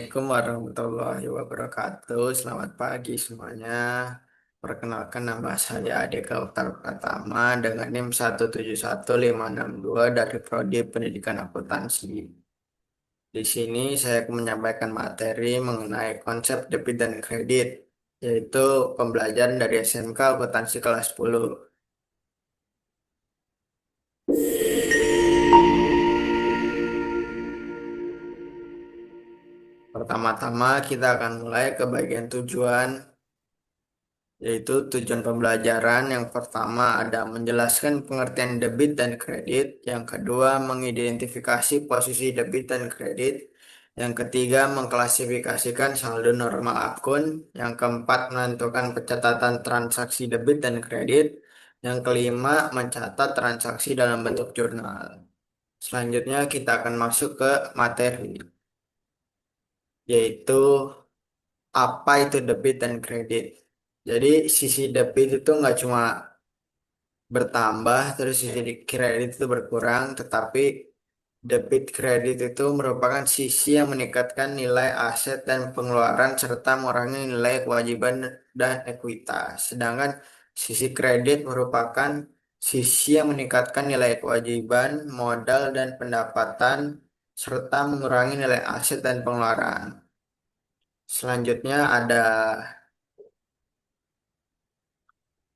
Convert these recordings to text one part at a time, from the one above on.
Assalamualaikum warahmatullahi wabarakatuh. Selamat pagi semuanya. Perkenalkan nama saya Ade Kautar Pratama dengan NIM 1710562 dari Prodi Pendidikan Akuntansi. Di sini saya akan menyampaikan materi mengenai konsep debit dan kredit, yaitu pembelajaran dari SMK Akuntansi kelas 10. Pertama-tama kita akan mulai ke bagian tujuan, yaitu tujuan pembelajaran. Yang pertama ada menjelaskan pengertian debit dan kredit, yang kedua mengidentifikasi posisi debit dan kredit, yang ketiga mengklasifikasikan saldo normal akun, yang keempat menentukan pencatatan transaksi debit dan kredit, yang kelima mencatat transaksi dalam bentuk jurnal. Selanjutnya kita akan masuk ke materi, yaitu apa itu debit dan kredit. Jadi sisi debit itu nggak cuma bertambah terus sisi kredit itu berkurang, tetapi debit kredit itu merupakan sisi yang meningkatkan nilai aset dan pengeluaran serta mengurangi nilai kewajiban dan ekuitas. Sedangkan sisi kredit merupakan sisi yang meningkatkan nilai kewajiban, modal dan pendapatan serta mengurangi nilai aset dan pengeluaran. Selanjutnya ada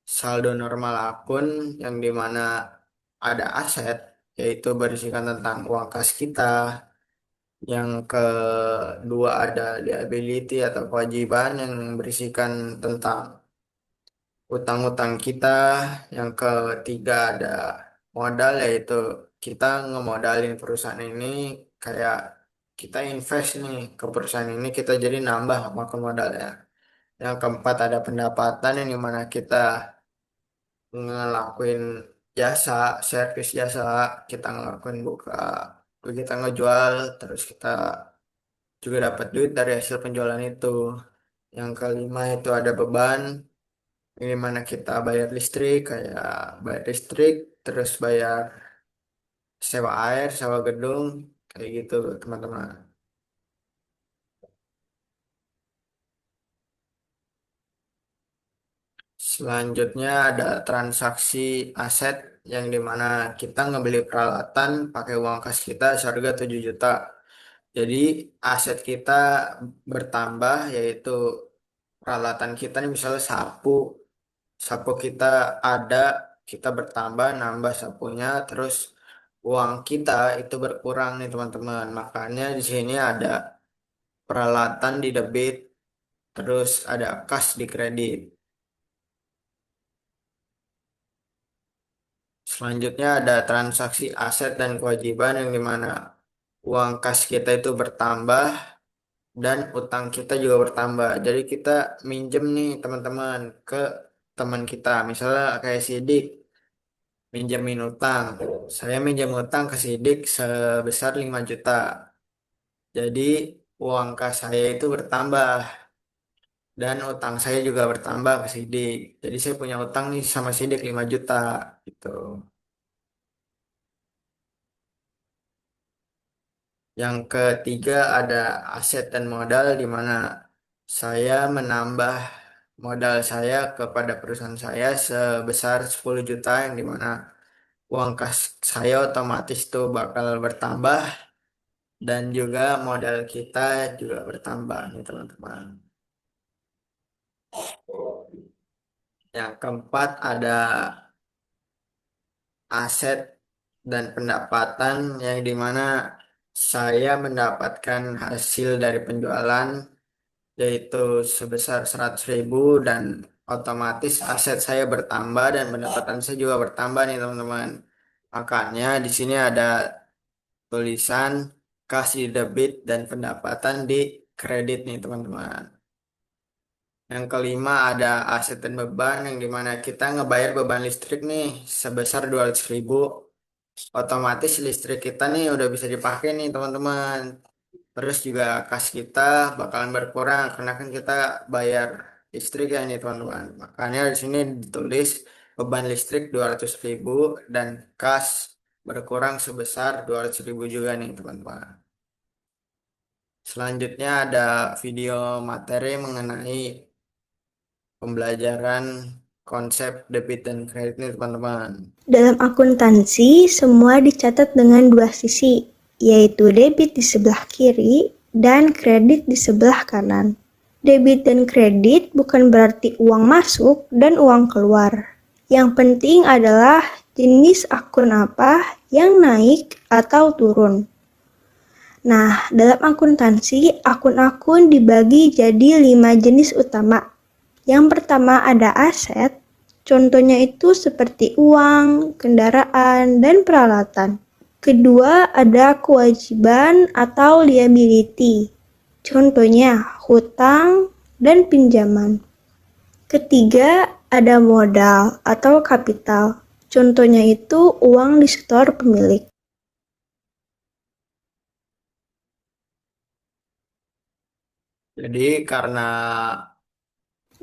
saldo normal akun, yang dimana ada aset, yaitu berisikan tentang uang kas kita. Yang kedua ada liability atau kewajiban, yang berisikan tentang utang-utang kita. Yang ketiga ada modal, yaitu kita ngemodalin perusahaan ini, kayak kita invest nih ke perusahaan ini, kita jadi nambah makan modalnya. Yang keempat ada pendapatan, yang dimana kita ngelakuin jasa, servis jasa, kita ngelakuin buka, kita ngejual, terus kita juga dapat duit dari hasil penjualan itu. Yang kelima itu ada beban, ini mana kita bayar listrik, kayak bayar listrik, terus bayar sewa air, sewa gedung, kayak gitu teman-teman. Selanjutnya ada transaksi aset, yang dimana kita ngebeli peralatan pakai uang kas kita seharga 7 juta. Jadi aset kita bertambah, yaitu peralatan kita nih, misalnya sapu, sapu kita ada, kita bertambah nambah sapunya, terus uang kita itu berkurang nih teman-teman. Makanya di sini ada peralatan di debit, terus ada kas di kredit. Selanjutnya ada transaksi aset dan kewajiban, yang dimana uang kas kita itu bertambah dan utang kita juga bertambah. Jadi kita minjem nih teman-teman ke teman kita. Misalnya kayak Sidik minjemin utang. Saya minjem utang ke Sidik sebesar 5 juta. Jadi uang kas saya itu bertambah dan utang saya juga bertambah ke Sidik. Jadi saya punya utang nih sama Sidik 5 juta gitu. Yang ketiga ada aset dan modal, di mana saya menambah modal saya kepada perusahaan saya sebesar 10 juta, yang dimana uang kas saya otomatis tuh bakal bertambah dan juga modal kita juga bertambah nih teman-teman. Yang keempat ada aset dan pendapatan, yang dimana saya mendapatkan hasil dari penjualan yaitu sebesar 100.000, dan otomatis aset saya bertambah dan pendapatan saya juga bertambah nih teman-teman. Makanya di sini ada tulisan kas di debit dan pendapatan di kredit nih teman-teman. Yang kelima ada aset dan beban, yang dimana kita ngebayar beban listrik nih sebesar 200.000. Otomatis listrik kita nih udah bisa dipakai nih teman-teman. Terus juga kas kita bakalan berkurang karena kan kita bayar listrik ya ini teman-teman. Makanya di sini ditulis beban listrik 200.000 dan kas berkurang sebesar 200.000 juga nih teman-teman. Selanjutnya ada video materi mengenai pembelajaran konsep debit dan kredit nih teman-teman. Dalam akuntansi, semua dicatat dengan dua sisi, yaitu debit di sebelah kiri dan kredit di sebelah kanan. Debit dan kredit bukan berarti uang masuk dan uang keluar. Yang penting adalah jenis akun apa yang naik atau turun. Nah, dalam akuntansi, akun-akun dibagi jadi 5 jenis utama. Yang pertama ada aset, contohnya itu seperti uang, kendaraan, dan peralatan. Kedua ada kewajiban atau liability, contohnya hutang dan pinjaman. Ketiga ada modal atau kapital, contohnya itu uang di setor pemilik. Jadi karena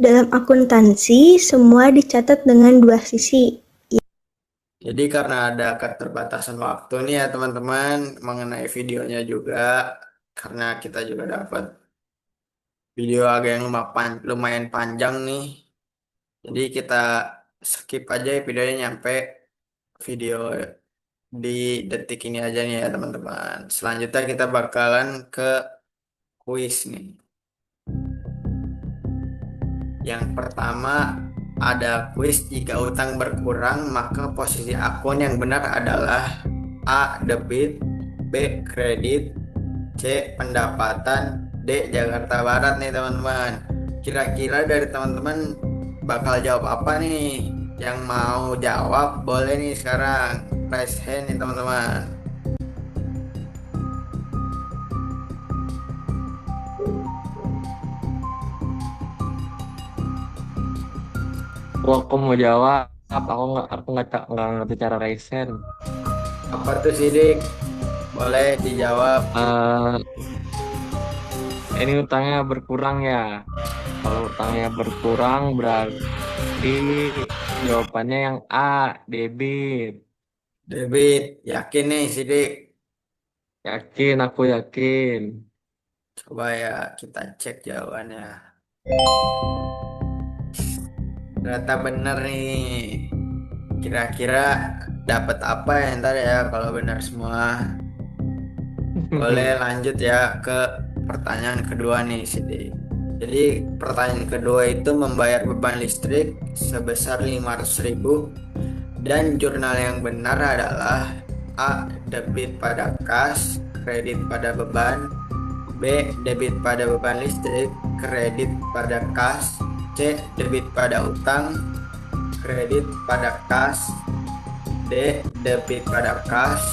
Dalam akuntansi, semua dicatat dengan dua sisi. ada keterbatasan waktu nih ya teman-teman mengenai videonya juga karena kita juga dapat video agak yang lumayan panjang nih. Jadi kita skip aja ya videonya nyampe video di detik ini aja nih ya teman-teman. Selanjutnya kita bakalan ke kuis nih. Yang pertama ada kuis jika utang berkurang maka posisi akun yang benar adalah A. Debit, B. Kredit, C. Pendapatan, D. Jakarta Barat nih teman-teman. Kira-kira dari teman-teman bakal jawab apa nih? Yang mau jawab boleh nih sekarang raise hand nih teman-teman. Oh, aku mau jawab. Aku nggak ngerti cara resen. Apa tuh Sidik? Boleh dijawab. Eh, ini utangnya berkurang ya. Kalau utangnya berkurang berarti jawabannya yang A, debit. Debit, yakin nih Sidik. Yakin, aku yakin. Coba ya kita cek jawabannya. Ternyata bener nih. Kira-kira dapat apa ya ntar ya kalau benar semua. Boleh lanjut ya ke pertanyaan kedua nih Sidi. Jadi pertanyaan kedua itu membayar beban listrik sebesar 500.000 dan jurnal yang benar adalah A. Debit pada kas, kredit pada beban, B. Debit pada beban listrik, kredit pada kas, C. Debit pada utang, kredit pada kas, D. Debit pada kas,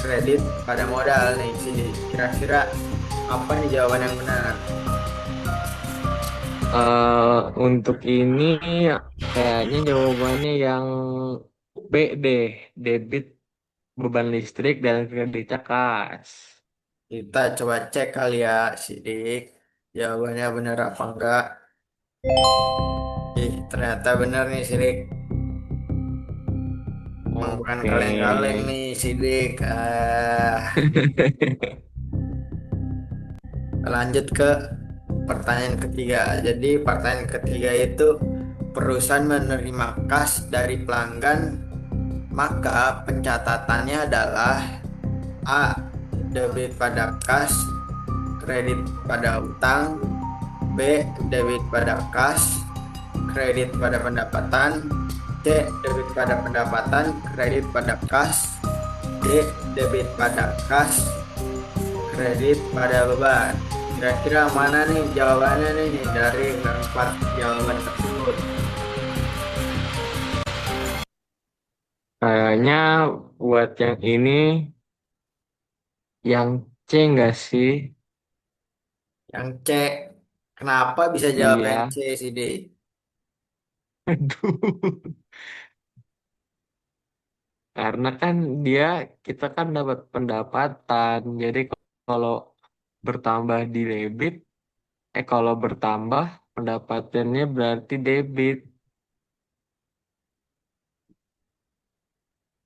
kredit pada modal nih sini. Kira-kira apa nih jawaban yang benar? Untuk ini kayaknya jawabannya yang B deh, debit beban listrik dan kreditnya kas. Kita coba cek kali ya, Sidik. Jawabannya benar apa enggak? Ih, ternyata benar nih, Sidik. Emang bukan Oke. kaleng-kaleng nih, Sidik. Lanjut ke pertanyaan ketiga. Jadi, pertanyaan ketiga itu perusahaan menerima kas dari pelanggan, maka pencatatannya adalah A. Debit pada kas, kredit pada utang, B. Debit pada kas, kredit pada pendapatan, C. Debit pada pendapatan, kredit pada kas, D. Debit pada kas, kredit pada beban. Kira-kira mana nih jawabannya nih dari keempat jawaban tersebut? Kayaknya buat yang ini yang C nggak sih? Yang C. Kenapa bisa jawab yang Iya. C sih, D? Aduh. Karena kan dia kita kan dapat pendapatan. Jadi kalau bertambah di debit, kalau bertambah pendapatannya berarti debit.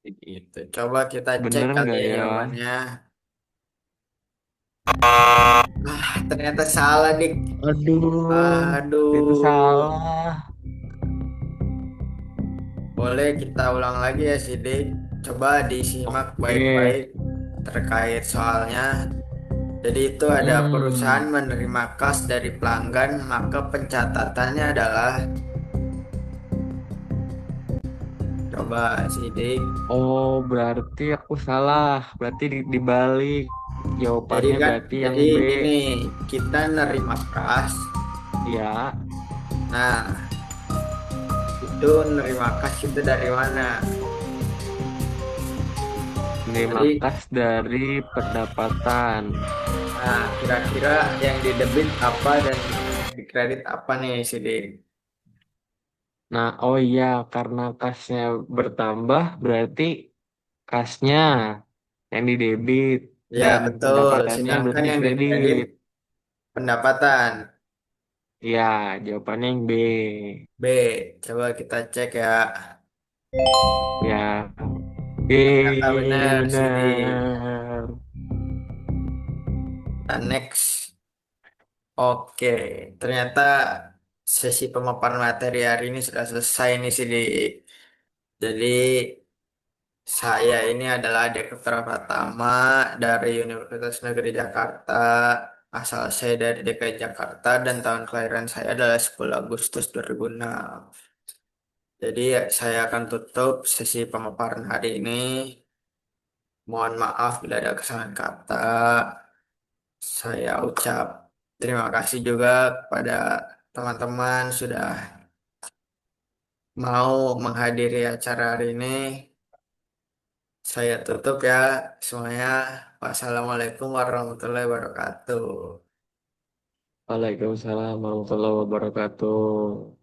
Gitu. Coba kita cek Bener kali nggak ya ya? jawabannya. Ternyata salah, Dik. Aduh, itu Aduh. salah. Boleh kita ulang lagi ya, Sidik. Coba disimak Oke. baik-baik terkait soalnya. Jadi itu ada perusahaan Hmm. menerima kas dari pelanggan, maka pencatatannya adalah, coba Sidik. Oh, berarti aku salah. Berarti dibalik. Jadi Jawabannya kan, berarti yang jadi B. gini, kita nerima kas. Ya, Nah, itu nerima kas itu dari mana? menerima Jadi, kas dari pendapatan. nah, kira-kira yang di debit apa dan di kredit apa nih, Sidik? Nah, oh iya, karena kasnya bertambah, berarti kasnya yang di debit Ya, dan betul. pendapatannya Sedangkan berarti di yang di kredit kredit. pendapatan. Ya, jawabannya yang B. B, coba kita cek ya. Ya, Ternyata yeay, benar, Sidik. benar. Dan next. Oke, ternyata sesi pemaparan materi hari ini sudah selesai nih, Sidik. Jadi, saya ini adalah Direktur Pratama dari Universitas Negeri Jakarta. Asal saya dari DKI Jakarta dan tahun kelahiran saya adalah 10 Agustus 2006. Jadi saya akan tutup sesi pemaparan hari ini. Mohon maaf bila ada kesalahan kata. Saya ucap terima kasih juga kepada teman-teman sudah mau menghadiri acara hari ini. Saya tutup ya semuanya. Wassalamualaikum warahmatullahi wabarakatuh. Waalaikumsalam warahmatullahi wabarakatuh.